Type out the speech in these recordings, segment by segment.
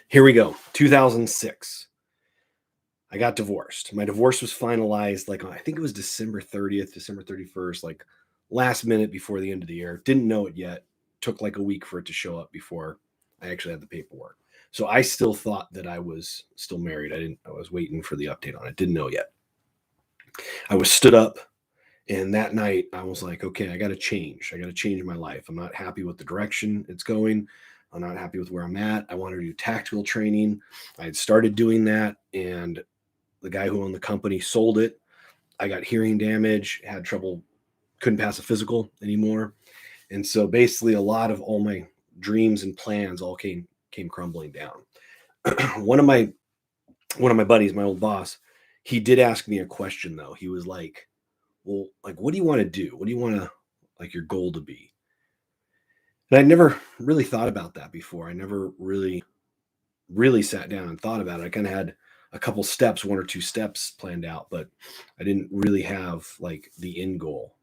Here we go. 2006. I got divorced. My divorce was finalized I think it was December 30th, December 31st, like last minute before the end of the year. Didn't know it yet. Took like a week for it to show up before I actually had the paperwork. So I still thought that I was still married. I was waiting for the update on it. Didn't know yet. I was stood up, and that night I was like, okay, I got to change. I got to change my life. I'm not happy with the direction it's going. I'm not happy with where I'm at. I want to do tactical training. I had started doing that, and the guy who owned the company sold it. I got hearing damage, had trouble, couldn't pass a physical anymore. And so basically a lot of all my dreams and plans all came crumbling down. one of my one of my buddies, my old boss, he did ask me a question though. He was like, "Well, like what do you want to do? What do you want to like your goal to be?" And I'd never really thought about that before. I never really sat down and thought about it. I kind of had a couple steps, one or two steps planned out, but I didn't really have like the end goal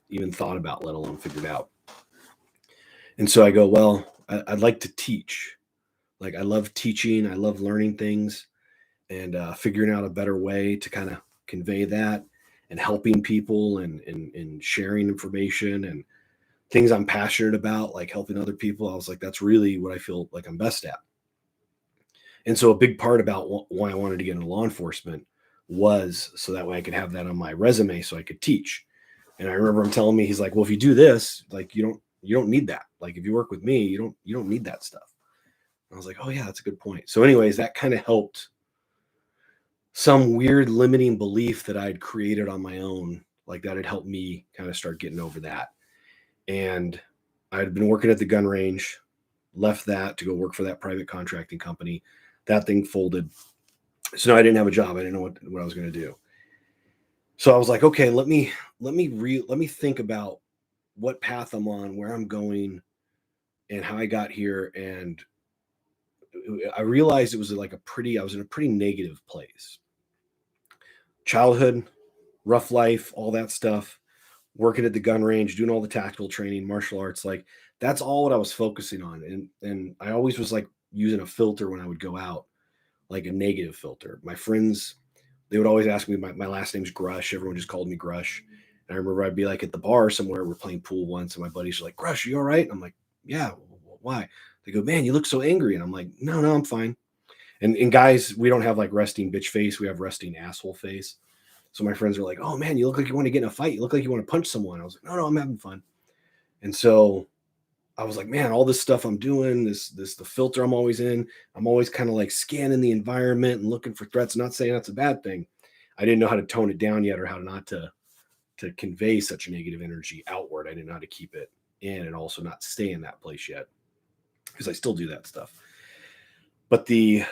even thought about, let alone figured out. And so I go, well, I'd like to teach. Like I love teaching. I love learning things and figuring out a better way to kind of convey that and helping people and sharing information and things I'm passionate about, like helping other people. I was like, that's really what I feel like I'm best at. And so a big part about why I wanted to get into law enforcement was so that way I could have that on my resume so I could teach. And I remember him telling me, he's like, well, if you do this, like you don't need that. Like if you work with me, you don't need that stuff. And I was like, oh yeah, that's a good point. So anyways, that kind of helped some weird limiting belief that I'd created on my own, like that had helped me kind of start getting over that. And I'd been working at the gun range, left that to go work for that private contracting company. That thing folded. So now I didn't have a job. I didn't know what I was going to do. So I was like, okay, let me think about what path I'm on, where I'm going, and how I got here. And I realized it was like I was in a pretty negative place. Childhood, rough life, all that stuff, working at the gun range, doing all the tactical training, martial arts, like that's all what I was focusing on. And I always was like using a filter when I would go out, like a negative filter. My friends, they would always ask me, my last name's Grush. Everyone just called me Grush. And I remember I'd be like at the bar somewhere, we're playing pool once, and my buddies are like, Grush, are you all right? And I'm like, yeah, why? They go, man, you look so angry. And I'm like, no, I'm fine. And guys, we don't have like resting bitch face. We have resting asshole face. So my friends are like, oh man, you look like you want to get in a fight. You look like you want to punch someone. I was like, no, I'm having fun. And so I was like, man, all this stuff I'm doing, this the filter I'm always in. I'm always kind of like scanning the environment and looking for threats. Not saying that's a bad thing. I didn't know how to tone it down yet, or how not to convey such a negative energy outward. I didn't know how to keep it in and also not stay in that place yet, because I still do that stuff. But the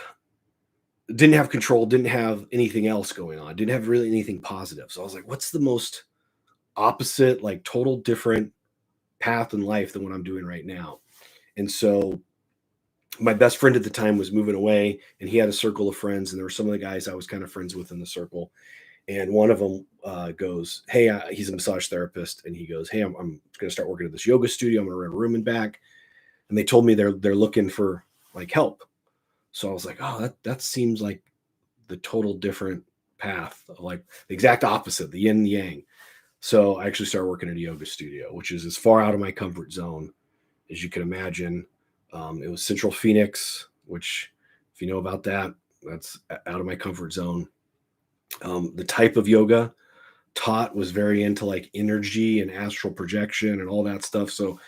didn't have control, didn't have anything else going on, didn't have really anything positive. So I was like, what's the most opposite, like total different path in life than what I'm doing right now? And so my best friend at the time was moving away, and he had a circle of friends, and there were some of the guys I was kind of friends with in the circle. And one of them goes, hey, he's a massage therapist, and he goes, hey, I'm going to start working at this yoga studio. I'm going to rent a room and back. And they told me they're looking for like help. So I was like, oh, that seems like the total different path, like the exact opposite, the yin and yang. So I actually started working at a yoga studio, which is as far out of my comfort zone as you can imagine. It was Central Phoenix, which, if you know about that, that's out of my comfort zone. The type of yoga taught was very into like energy and astral projection and all that stuff. So,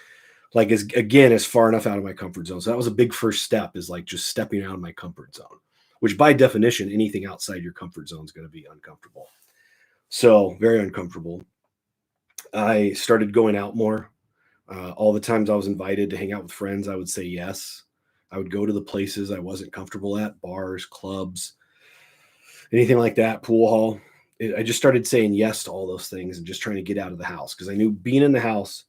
like, is far enough out of my comfort zone. So that was a big first step, is like just stepping out of my comfort zone, which by definition, anything outside your comfort zone is going to be uncomfortable. So very uncomfortable. I started going out more. All the times I was invited to hang out with friends, I would say yes. I would go to the places I wasn't comfortable at, bars, clubs, anything like that, pool hall. I just started saying yes to all those things and just trying to get out of the house, because I knew being in the house,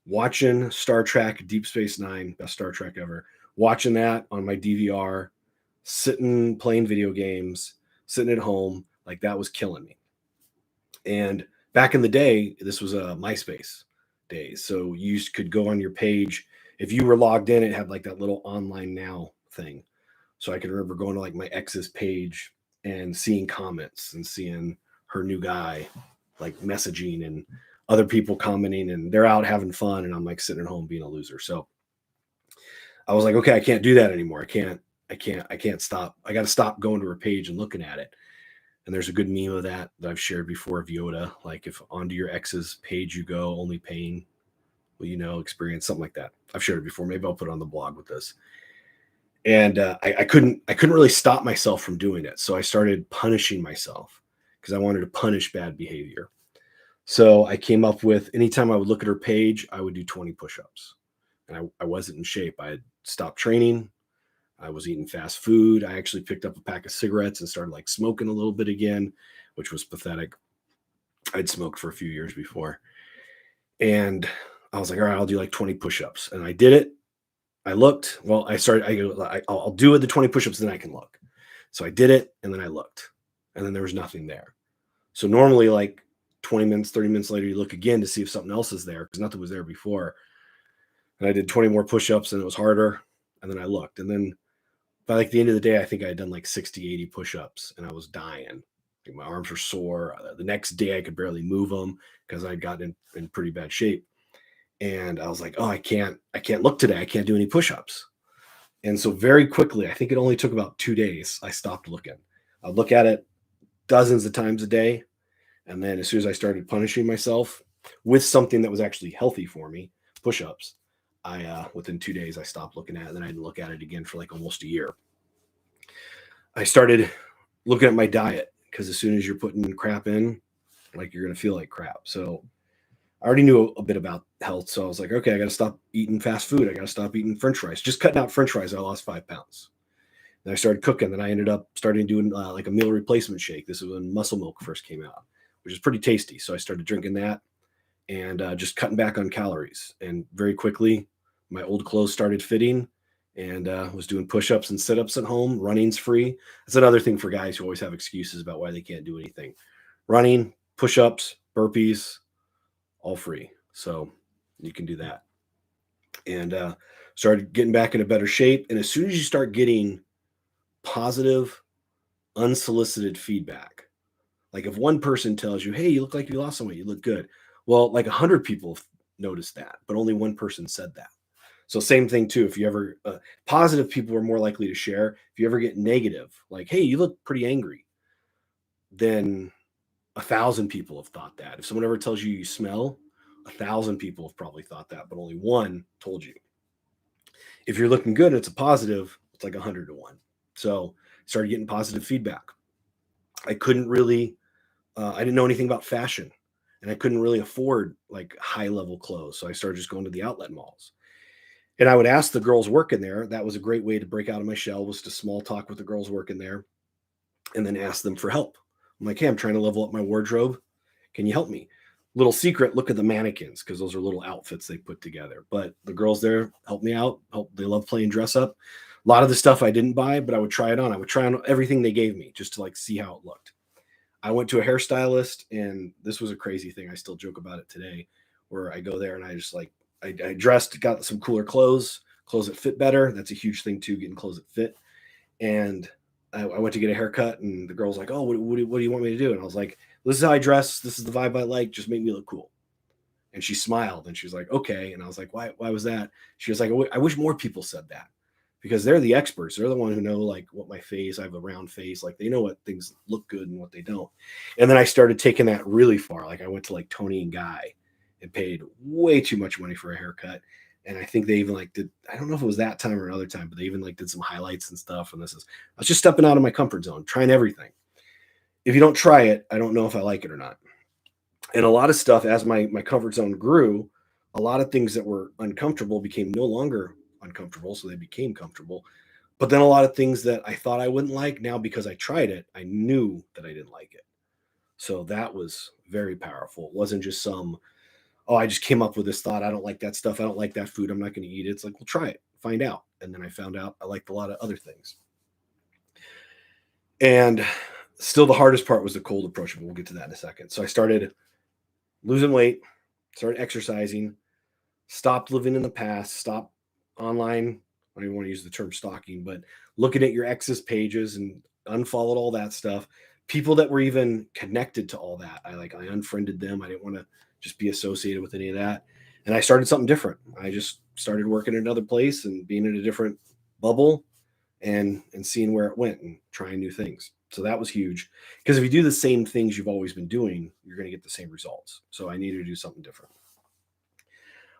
watching Star Trek, Deep Space Nine, best Star Trek ever, watching that on my DVR, sitting playing video games, sitting at home, like that was killing me. And back in the day, this was a MySpace days. So you could go on your page. If you were logged in, it had like that little online now thing. So I can remember going to like my ex's page and seeing comments and seeing her new guy like messaging and other people commenting, and they're out having fun, and I'm like sitting at home being a loser. So I was like, okay, I can't do that anymore. I can't stop. I got to stop going to her page and looking at it. And there's a good meme of that I've shared before of Yoda. Like, if onto your ex's page you go, only pain will experience, something like that. I've shared it before. Maybe I'll put it on the blog with this. And I couldn't really stop myself from doing it. So I started punishing myself because I wanted to punish bad behavior. So I came up with, anytime I would look at her page, I would do 20 push-ups. And I wasn't in shape. I had stopped training. I was eating fast food. I actually picked up a pack of cigarettes and started like smoking a little bit again, which was pathetic. I'd smoked for a few years before. And I was like, all right, I'll do like 20 push-ups. And I did it. I looked. Well, I'll do it, the 20 push-ups, then I can look. So I did it, and then I looked. And then there was nothing there. So normally like 20 minutes, 30 minutes later, you look again to see if something else is there because nothing was there before. And I did 20 more push-ups, and it was harder. And then I looked. And then by like the end of the day, I think I had done like 60, 80 push-ups, and I was dying. Like, my arms were sore. The next day I could barely move them because I'd gotten in pretty bad shape. And I was like, oh, I can't look today. I can't do any push-ups. And so very quickly, I think it only took about 2 days, I stopped looking. I'd look at it dozens of times a day. And then as soon as I started punishing myself with something that was actually healthy for me, push-ups, within 2 days, I stopped looking at it. And then I didn't look at it again for like almost a year. I started looking at my diet because as soon as you're putting crap in, like, you're going to feel like crap. So I already knew a bit about health. So I was like, okay, I got to stop eating fast food. I got to stop eating French fries. Just cutting out French fries, I lost 5 pounds. Then I started cooking. Then I ended up starting doing like a meal replacement shake. This is when Muscle Milk first came out, which is pretty tasty. So I started drinking that and just cutting back on calories. And very quickly, my old clothes started fitting, and was doing push-ups and sit-ups at home. Running's free. That's another thing for guys who always have excuses about why they can't do anything. Running, push-ups, burpees, all free. So you can do that. And started getting back into better shape. And as soon as you start getting positive, unsolicited feedback, like if one person tells you, hey, you look like you lost some weight, you look good. Well, like 100 people noticed that, but only one person said that. So same thing too. If you ever, positive people are more likely to share. If you ever get negative, like, hey, you look pretty angry, then 1,000 people have thought that. If someone ever tells you you smell, 1,000 people have probably thought that, but only one told you. If you're looking good and it's a positive, it's like 100 to 1. So started getting positive feedback. I couldn't really, I didn't know anything about fashion, and I couldn't really afford like high level clothes. So I started just going to the outlet malls. And I would ask the girls working there. That was a great way to break out of my shell, was to small talk with the girls working there and then ask them for help. I'm like, hey, I'm trying to level up my wardrobe. Can you help me? Little secret, look at the mannequins, because those are little outfits they put together. But the girls there helped me out. They love playing dress up. A lot of the stuff I didn't buy, but I would try it on. I would try on everything they gave me just to like see how it looked. I went to a hairstylist, and this was a crazy thing. I still joke about it today, where I go there and I just like, I dressed, got some cooler clothes that fit better. That's a huge thing too, getting clothes that fit. And I went to get a haircut, and the girl's like, oh, what do you want me to do? And I was like, this is how I dress. This is the vibe I like. Just make me look cool. And she smiled, and she was like, okay. And I was like, why was that? She was like, I wish more people said that, because they're the experts. They're the one who know like what my face, I have a round face. Like, they know what things look good and what they don't. And then I started taking that really far. Like, I went to like Tony and Guy and paid way too much money for a haircut. And I think they even like did, I don't know if it was that time or another time, but they even like did some highlights and stuff. And I was just stepping out of my comfort zone, trying everything. If you don't try it, I don't know if I like it or not. And a lot of stuff, as my comfort zone grew, a lot of things that were uncomfortable became no longer uncomfortable. So they became comfortable. But then a lot of things that I thought I wouldn't like, now because I tried it, I knew that I didn't like it. So that was very powerful. It wasn't just oh, I just came up with this thought. I don't like that stuff. I don't like that food. I'm not going to eat it. It's like, well, try it, find out. And then I found out I liked a lot of other things. And still the hardest part was the cold approach. But we'll get to that in a second. So I started losing weight, started exercising, stopped living in the past, stopped online I don't even want to use the term stalking, but looking at your ex's pages and unfollowed all that stuff. People that were even connected to all that, I unfriended them. I didn't want to just be associated with any of that. And I started something different. I just started working in another place and being in a different bubble and seeing where it went and trying new things. So that was huge because if you do the same things you've always been doing, you're going to get the same results. So I needed to do something different.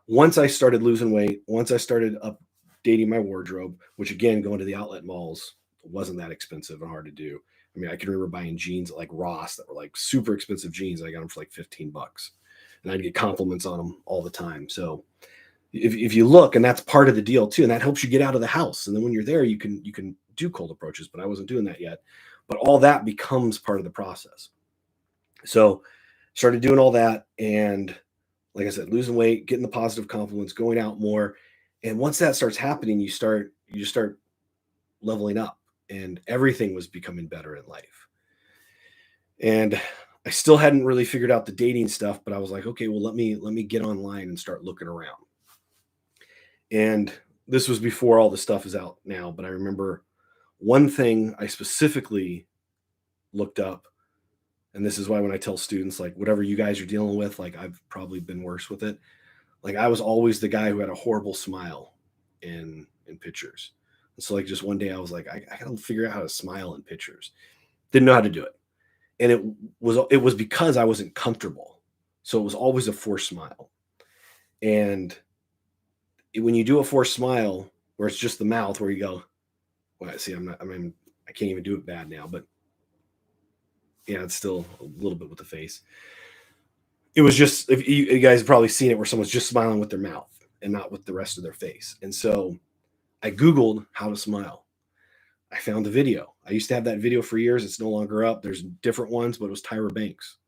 Once I started losing weight, once I started updating my wardrobe, which again, going to the outlet malls wasn't that expensive and hard to do. I mean, I can remember buying jeans at like Ross that were like super expensive jeans. I got them for like $15 and I'd get compliments on them all the time. So if you look, and that's part of the deal too, and that helps you get out of the house. And then when you're there, you can do cold approaches, but I wasn't doing that yet. But all that becomes part of the process. So started doing all that, and like I said, losing weight, getting the positive compliments, going out more. And once that starts happening, you just start leveling up, and everything was becoming better in life. And I still hadn't really figured out the dating stuff, but I was like, okay, well, let me get online and start looking around. And this was before all the stuff is out now, but I remember one thing I specifically looked up, and this is why when I tell students, like, whatever you guys are dealing with, like, I've probably been worse with it. Like, I was always the guy who had a horrible smile in pictures. And so like just one day I was like, I gotta figure out how to smile in pictures. Didn't know how to do it. And it was because I wasn't comfortable. So it was always a forced smile. And when you do a forced smile where it's just the mouth where you go, well, see, I can't even do it bad now, but yeah, it's still a little bit with the face. It was just, if you guys have probably seen it where someone's just smiling with their mouth and not with the rest of their face. And so I Googled how to smile. I found the video. I used to have that video for years. It's no longer up. There's different ones, but it was Tyra Banks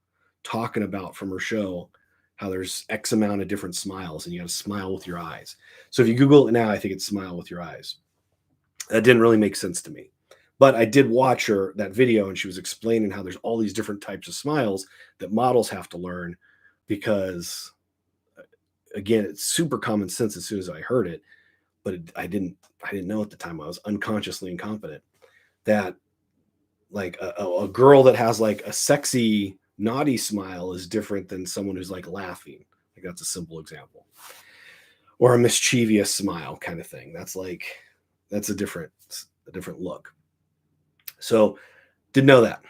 talking about from her show how there's X amount of different smiles and you got to smile with your eyes. So if you Google it now, I think it's smile with your eyes. That didn't really make sense to me. But I did watch that video, and she was explaining how there's all these different types of smiles that models have to learn because, again, it's super common sense as soon as I heard it, but I didn't know at the time. I was unconsciously incompetent that like a girl that has like a sexy naughty smile is different than someone who's like laughing. Like that's a simple example. Or a mischievous smile kind of thing. That's a different look. So didn't know that.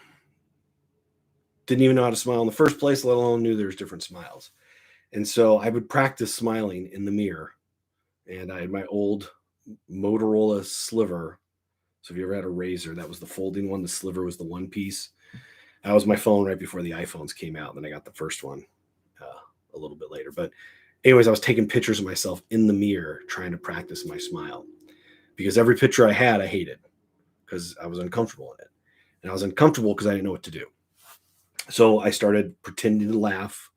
Didn't even know how to smile in the first place, let alone knew there's different smiles. And so I would practice smiling in the mirror. And I had my old Motorola Sliver. So if you ever had a Razor, that was the folding one. The Sliver was the one piece. That was my phone right before the iPhones came out. Then I got the first one a little bit later. But anyways, I was taking pictures of myself in the mirror trying to practice my smile. Because every picture I had, I hated because I was uncomfortable in it. And I was uncomfortable because I didn't know what to do. So I started pretending to laugh,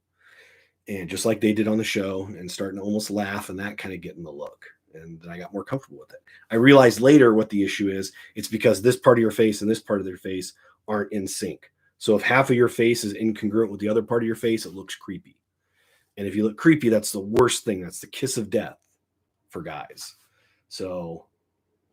and just like they did on the show, and starting to almost laugh, and that kind of getting the look. And then I got more comfortable with it. I realized later what the issue is. It's because this part of your face and this part of their face aren't in sync. So if half of your face is incongruent with the other part of your face, it looks creepy. And if you look creepy, that's the worst thing. That's the kiss of death for guys. So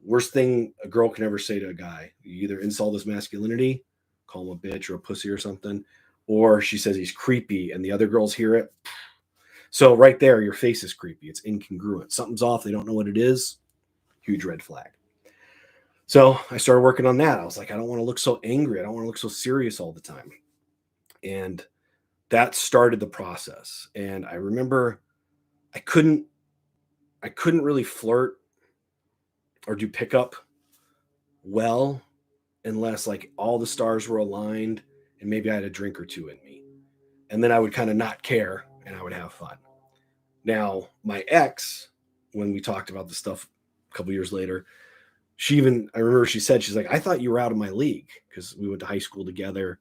worst thing a girl can ever say to a guy, you either insult his masculinity, call him a bitch or a pussy or something, or she says he's creepy and the other girls hear it. So right there, your face is creepy. It's incongruent. Something's off. They don't know what it is. Huge red flag. So I started working on that. I was like, I don't want to look so angry. I don't want to look so serious all the time. And that started the process. And I remember I couldn't really flirt or do pickup well unless like all the stars were aligned and maybe I had a drink or two in me. And then I would kind of not care and I would have fun. Now, my ex, when we talked about this stuff a couple years later, I remember she said, she's like, I thought you were out of my league because we went to high school together.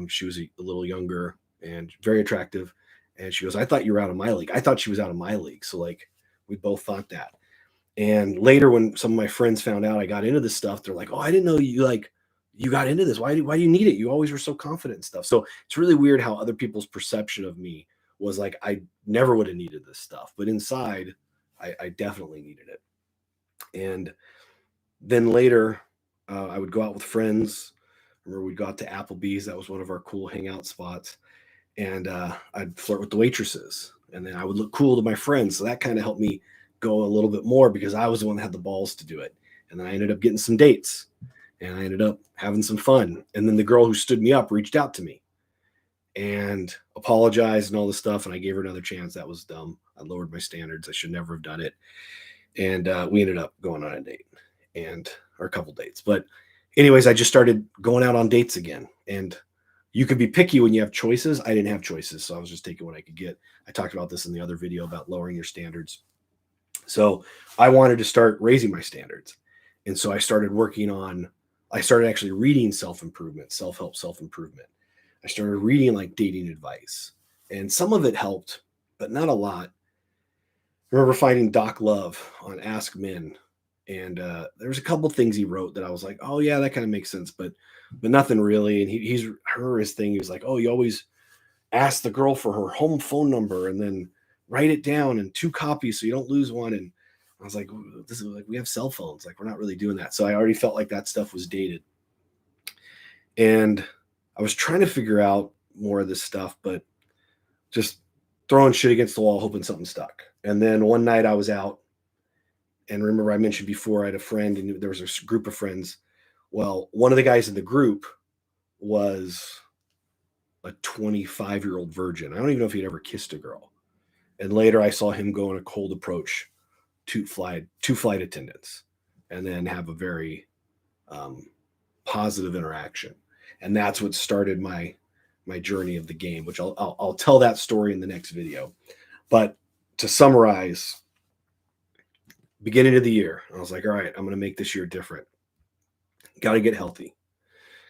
She was a little younger and very attractive. And she goes, I thought you were out of my league. I thought she was out of my league. So like, we both thought that. And later when some of my friends found out I got into this stuff, they're like, oh, I didn't know you got into this. Why do you need it? You always were so confident and stuff. So it's really weird how other people's perception of me was like, I never would have needed this stuff. But inside, I definitely needed it. And then later, I would go out with friends. I remember we'd go out to Applebee's. That was one of our cool hangout spots. And I'd flirt with the waitresses. And then I would look cool to my friends. So that kind of helped me go a little bit more because I was the one that had the balls to do it. And then I ended up getting some dates and I ended up having some fun. And then the girl who stood me up reached out to me and apologized and all this stuff. And I gave her another chance. That was dumb. I lowered my standards. I should never have done it. And we ended up going on a date and or a couple dates. But anyways, I just started going out on dates again. And you could be picky when you have choices. I didn't have choices, so I was just taking what I could get. I talked about this in the other video about lowering your standards. So I wanted to start raising my standards. And so I started actually reading self-improvement, self-help, self-improvement. I started reading like dating advice. And some of it helped, but not a lot. I remember finding Doc Love on Ask Men, and there was a couple things he wrote that I was like, oh yeah, that kind of makes sense, but nothing really. And his thing. He was like, oh, you always ask the girl for her home phone number and then write it down in 2 copies so you don't lose one. And I was like, this is like we have cell phones, like we're not really doing that. So I already felt like that stuff was dated, and I was trying to figure out more of this stuff, but just throwing shit against the wall, hoping something stuck. And then one night I was out, and remember I mentioned before I had a friend, and there was a group of friends. Well, one of the guys in the group was a 25-year-old virgin. I don't even know if he'd ever kissed a girl. And later I saw him go on a cold approach to flight attendants, and then have a very positive interaction. And that's what started my journey of the game, which I'll tell that story in the next video. But to summarize, beginning of the year, I was like, all right, I'm going to make this year different. Got to get healthy.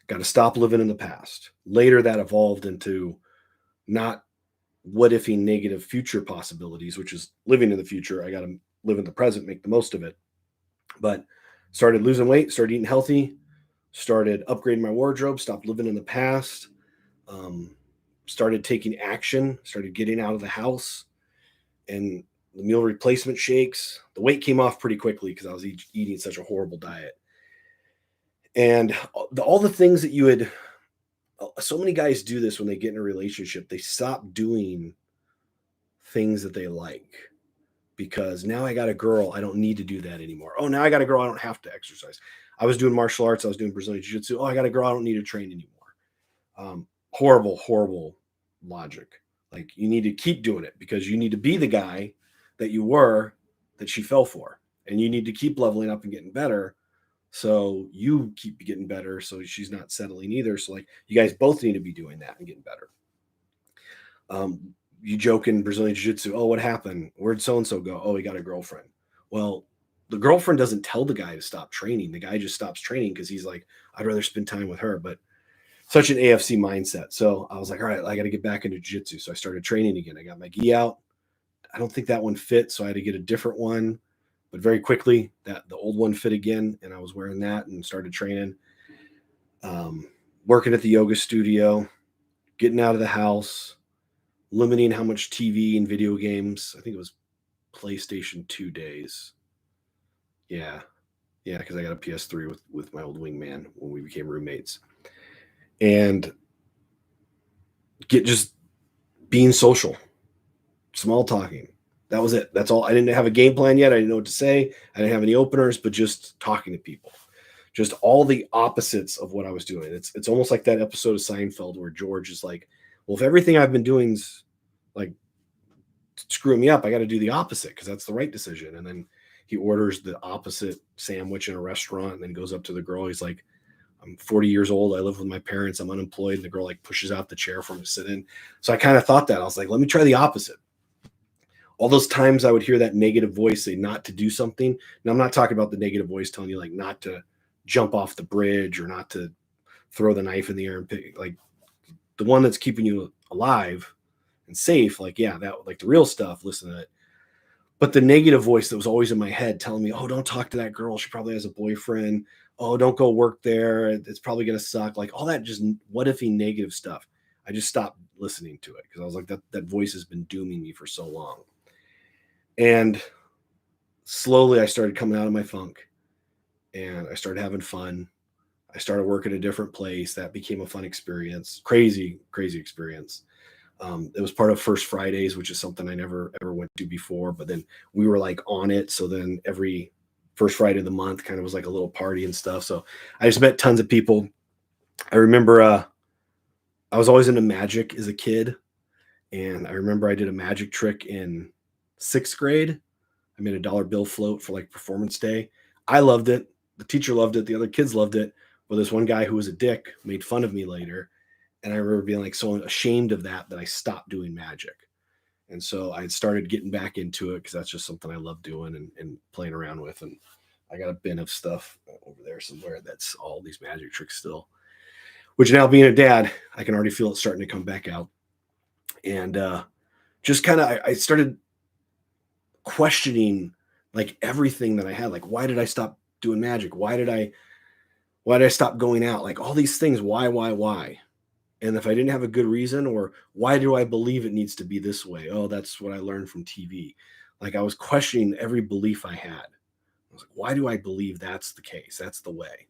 Got to stop living in the past. Later, that evolved into not what ify negative future possibilities, which is living in the future. I got to live in the present, make the most of it. But started losing weight, started eating healthy, started upgrading my wardrobe, stopped living in the past, started taking action, started getting out of the house, and the meal replacement shakes. The weight came off pretty quickly because I was eating such a horrible diet. And all the things that you would, so many guys do this when they get in a relationship. They stop doing things that they like because now I got a girl, I don't need to do that anymore. Oh, now I got a girl, I don't have to exercise. I was doing martial arts, I was doing Brazilian Jiu-Jitsu. Oh, I got a girl, I don't need to train anymore. Horrible logic. Like, you need to keep doing it because you need to be the guy that you were that she fell for. And you need to keep leveling up and getting better. So you keep getting better. So she's not settling either. So like you guys both need to be doing that and getting better. You joke in Brazilian Jiu-Jitsu, oh, what happened? Where'd so-and-so go? Oh, he got a girlfriend. Well, the girlfriend doesn't tell the guy to stop training. The guy just stops training because he's like, I'd rather spend time with her. But such an AFC mindset. So I was like, all right, I got to get back into jiu-jitsu. So I started training again. I got my gi out. I don't think that one fit, so I had to get a different one. But very quickly, the old one fit again, and I was wearing that and started training. Working at the yoga studio, getting out of the house, limiting how much TV and video games. I think it was PlayStation 2 days. Yeah, because I got a PS3 with my old wingman when we became roommates. And just being social, small talking. That was it. That's all. I didn't have a game plan yet. I didn't know what to say. I didn't have any openers, but just talking to people. Just all the opposites of what I was doing. It's almost like that episode of Seinfeld where George is like, well, if everything I've been doing is like screwing me up, I got to do the opposite because that's the right decision. And then he orders the opposite sandwich in a restaurant and then goes up to the girl. He's like, I'm 40 years old. I live with my parents. I'm unemployed. And the girl like pushes out the chair for him to sit in. So I kind of thought that. I was like, let me try the opposite. All those times I would hear that negative voice say not to do something. Now, I'm not talking about the negative voice telling you like not to jump off the bridge or not to throw the knife in the air and pick, like the one that's keeping you alive and safe. Like, yeah, that like the real stuff, listen to it. But the negative voice that was always in my head telling me, oh, don't talk to that girl. She probably has a boyfriend. Oh, don't go work there. It's probably going to suck. Like all that just what ify negative stuff. I just stopped listening to it because I was like, that voice has been dooming me for so long. And slowly I started coming out of my funk and I started having fun. I started working a different place. That became a fun experience. Crazy, crazy experience. It was part of First Fridays, which is something I never ever went to before. But then we were like on it. So then every first Friday of the month kind of was like a little party and stuff. So I just met tons of people. I remember I was always into magic as a kid. And I remember I did a magic trick in sixth grade. I made a dollar bill float for like performance day. I loved it. The teacher loved it. The other kids loved it. But this one guy who was a dick made fun of me later. And I remember being like so ashamed of that that I stopped doing magic. And so I started getting back into it because that's just something I love doing and playing around with. And I got a bin of stuff over there somewhere that's all these magic tricks still. Which now being a dad, I can already feel it starting to come back out. And just kind of I started questioning like everything that I had. Like, why did I stop doing magic? Why did I stop going out? Like all these things. Why? And if I didn't have a good reason, or why do I believe it needs to be this way? Oh, that's what I learned from TV. Like I was questioning every belief I had. I was like, why do I believe that's the case? That's the way.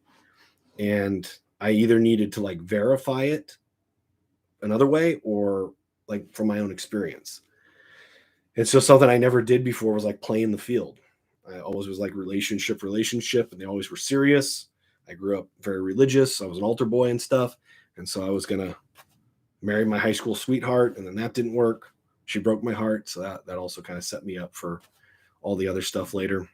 And I either needed to like verify it another way or like from my own experience. And so something I never did before was like playing the field. I always was like relationship, and they always were serious. I grew up very religious. I was an altar boy and stuff. And so I was gonna marry my high school sweetheart, and then that didn't work. She broke my heart. So that also kind of set me up for all the other stuff later.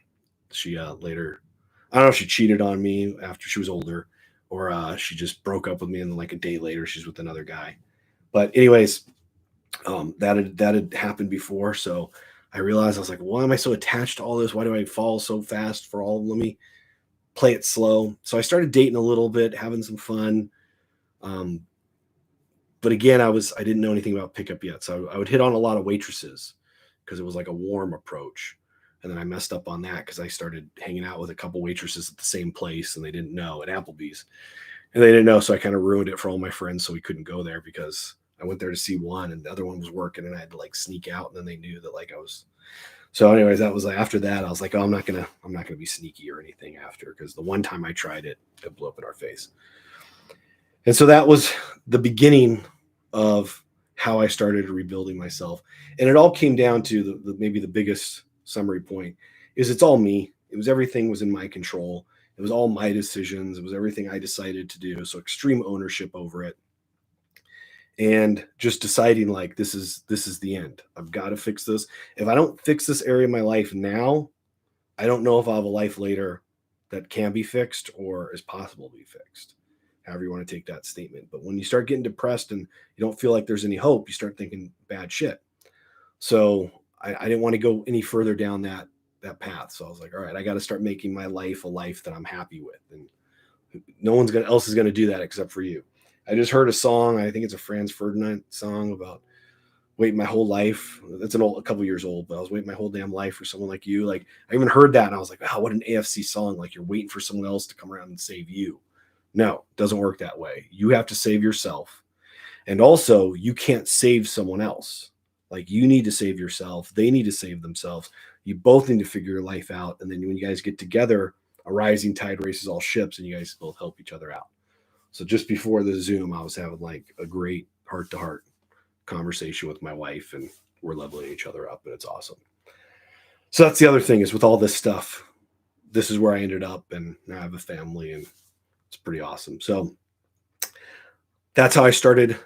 She later, I don't know if she cheated on me after she was older, or she just broke up with me, and then like a day later she's with another guy. But anyways, that had happened before. So I realized I was like, why am I so attached to all this? Why do I fall so fast for all? Let me play it slow. So I started dating a little bit, having some fun. Um, but again, I didn't know anything about pickup yet. So I would hit on a lot of waitresses because it was like a warm approach. And then I messed up on that because I started hanging out with a couple waitresses at the same place and they didn't know, at Applebee's. And they didn't know. So I kind of ruined it for all my friends. So we couldn't go there because I went there to see one and the other one was working and I had to like sneak out. And then they knew that like I was. So anyways, that was like, after that, I was like, oh, I'm not gonna be sneaky or anything after, because the one time I tried it, it blew up in our face. And so that was the beginning of how I started rebuilding myself. And it all came down to maybe the biggest summary point is it's all me. It was everything was in my control. It was all my decisions. It was everything I decided to do. So extreme ownership over it. And just deciding like this is the end. I've got to fix this. If I don't fix this area of my life now, I don't know if I'll have a life later that can be fixed or is possible to be fixed, however you want to take that statement. But when you start getting depressed and you don't feel like there's any hope, you start thinking bad shit. So I didn't want to go any further down that path. So I was like, all right, I got to start making my life a life that I'm happy with, and no one's gonna else is gonna do that except for you. I just heard a song. I think it's a Franz Ferdinand song about waiting my whole life. That's a couple years old, but I was waiting my whole damn life for someone like you. Like I even heard that and I was like, oh, what an AFC song. Like you're waiting for someone else to come around and save you. No, it doesn't work that way. You have to save yourself. And also, you can't save someone else. Like you need to save yourself. They need to save themselves. You both need to figure your life out. And then when you guys get together, a rising tide raises all ships and you guys both help each other out. So just before the Zoom, I was having like a great heart to heart conversation with my wife and we're leveling each other up and it's awesome. So that's the other thing is with all this stuff, this is where I ended up and now I have a family and it's pretty awesome. So that's how I started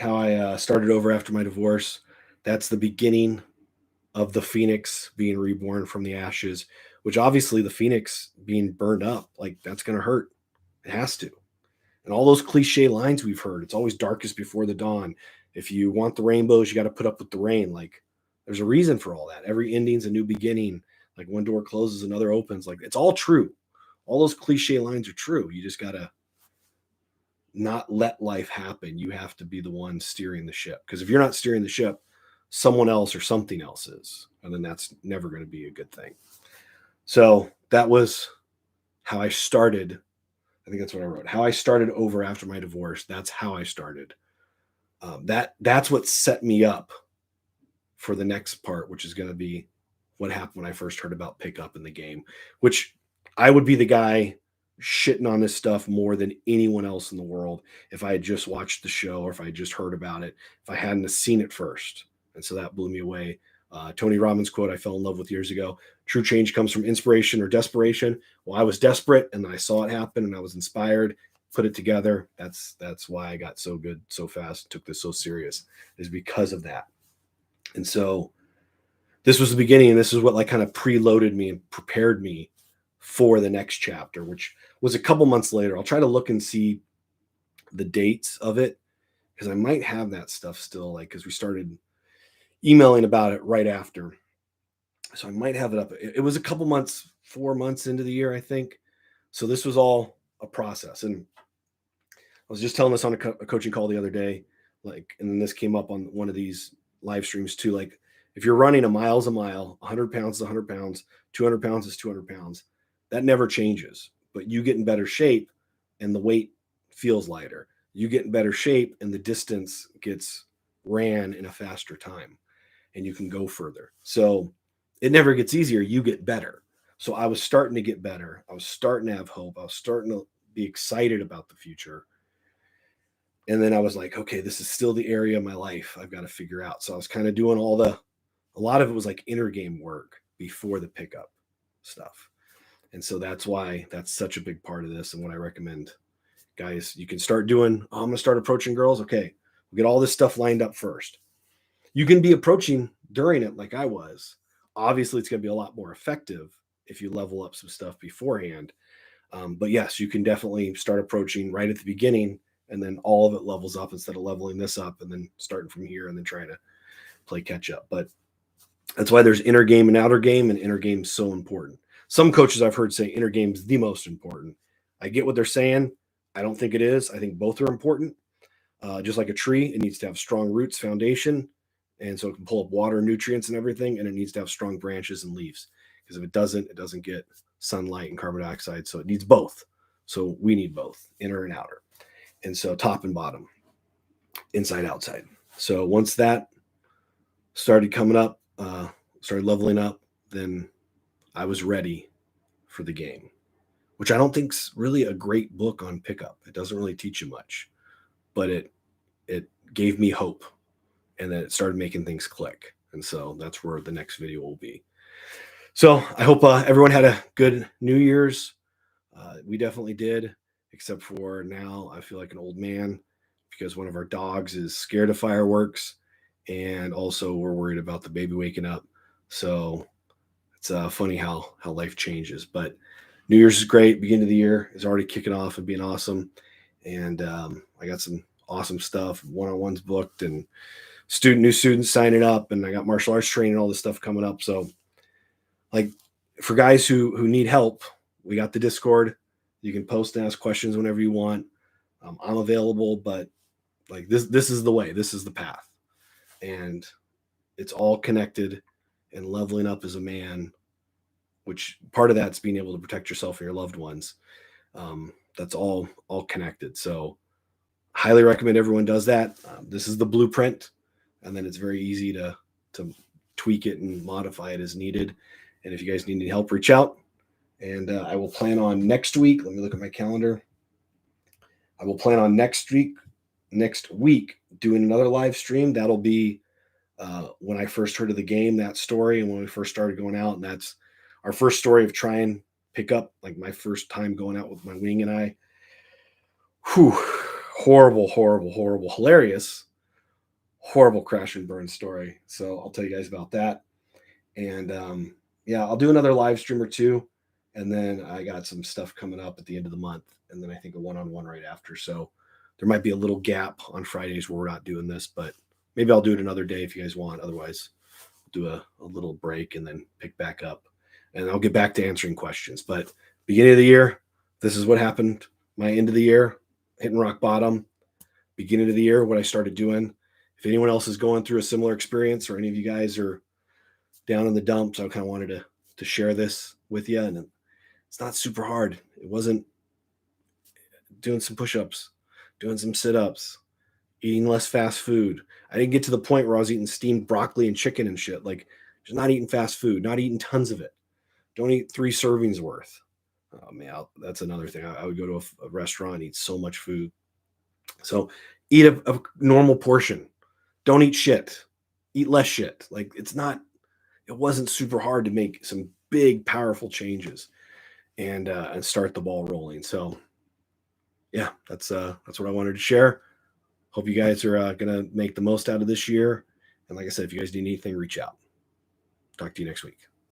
over after my divorce. That's the beginning of the phoenix being reborn from the ashes, which obviously the phoenix being burned up, like that's going to hurt. It has to. And all those cliche lines we've heard, it's always darkest before the dawn. If you want the rainbows, you got to put up with the rain. Like there's a reason for all that. Every ending's a new beginning. Like one door closes, another opens. Like it's all true. All those cliche lines are true. You just got to not let life happen. You have to be the one steering the ship. Because if you're not steering the ship, someone else or something else is. And then that's never going to be a good thing. So that was how I started. I think that's what I wrote. How I started over after my divorce. That's how I started. That's what set me up for the next part, which is going to be what happened when I first heard about pickup in the game, which I would be the guy shitting on this stuff more than anyone else in the world if I had just watched the show or if I had just heard about it, if I hadn't seen it first. And so that blew me away. Tony Robbins quote I fell in love with years ago: true change comes from inspiration or desperation. Well, I was desperate and I saw it happen and I was inspired, put it together. That's why I got so good so fast, took this so serious, is because of that. And so this was the beginning, and this is what like kind of preloaded me and prepared me for the next chapter, which was a couple months later. I'll try to look and see the dates of it because I might have that stuff still, like because we started emailing about it right after. So I might have it up. It was a couple months, 4 months into the year, I think. So this was all a process. And I was just telling this on a coaching call the other day, like, and then this came up on one of these live streams too. Like, if you're running a mile's a mile, 100 pounds is 100 pounds, 200 pounds is 200 pounds. That never changes, but you get in better shape and the weight feels lighter. You get in better shape and the distance gets ran in a faster time and you can go further. So it never gets easier. You get better. So I was starting to get better. I was starting to have hope. I was starting to be excited about the future. And then I was like, okay, this is still the area of my life I've got to figure out. So I was kind of doing a lot of it was like inner game work before the pickup stuff. And so that's why that's such a big part of this. And what I recommend, guys, you can start doing, I'm going to start approaching girls. Okay, we'll get all this stuff lined up first. You can be approaching during it like I was. Obviously, it's going to be a lot more effective if you level up some stuff beforehand. But yes, you can definitely start approaching right at the beginning, and then all of it levels up instead of leveling this up and then starting from here and then trying to play catch up. But that's why there's inner game and outer game, and inner game is so important. Some coaches I've heard say inner game is the most important. I get what they're saying. I don't think it is. I think both are important. Just like a tree, it needs to have strong roots, foundation, and so it can pull up water, nutrients, and everything. And it needs to have strong branches and leaves, because if it doesn't get sunlight and carbon dioxide. So it needs both. So we need both, inner and outer. And so top and bottom, inside, outside. So once that started coming up, started leveling up, then I was ready for the game, which I don't think's really a great book on pickup. It doesn't really teach you much, but it gave me hope, and then it started making things click. And so that's where the next video will be. So I hope everyone had a good New Year's. We definitely did, except for now I feel like an old man because one of our dogs is scared of fireworks, and also we're worried about the baby waking up. So it's funny how life changes. But New Year's is great. Beginning of the year is already kicking off and being awesome. And I got some awesome stuff. One-on-ones booked, and new students signing up, and I got martial arts training, all this stuff coming up. So, like, for guys who need help, we got the Discord. You can post and ask questions whenever you want. I'm available, but like this is the way. This is the path, and it's all connected. And leveling up as a man, which part of that's being able to protect yourself and your loved ones. That's all connected. So highly recommend everyone does that. This is the blueprint, and then it's very easy to tweak it and modify it as needed. And if you guys need any help, reach out. And I will plan on next week. Let me look at my calendar. I will plan on next week doing another live stream. That'll be when I first heard of the game, that story, and when we first started going out. And that's our first story of trying pick up, like my first time going out with my wing and I. Whew, horrible, hilarious, horrible crash and burn story. So I'll tell you guys about that. And yeah, I'll do another live stream or two. And then I got some stuff coming up at the end of the month. And then I think a one-on-one right after. So there might be a little gap on Fridays where we're not doing this, but maybe I'll do it another day if you guys want. Otherwise, I'll do a little break and then pick back up. And I'll get back to answering questions. But beginning of the year, this is what happened. My end of the year, hitting rock bottom. Beginning of the year, what I started doing. If anyone else is going through a similar experience, or any of you guys are down in the dumps, I kind of wanted to share this with you. And it's not super hard. It wasn't doing some push-ups, doing some sit-ups, eating less fast food. I didn't get to the point where I was eating steamed broccoli and chicken and shit. Like, Just not eating fast food, not eating tons of it. Don't eat 3 servings worth. Oh man, that's another thing. I would go to a restaurant and eat so much food. So eat a normal portion. Don't eat shit. Eat less shit. Like it wasn't super hard to make some big, powerful changes and start the ball rolling. So yeah, that's what I wanted to share. Hope you guys are gonna make the most out of this year. And like I said, if you guys need anything, reach out. Talk to you next week.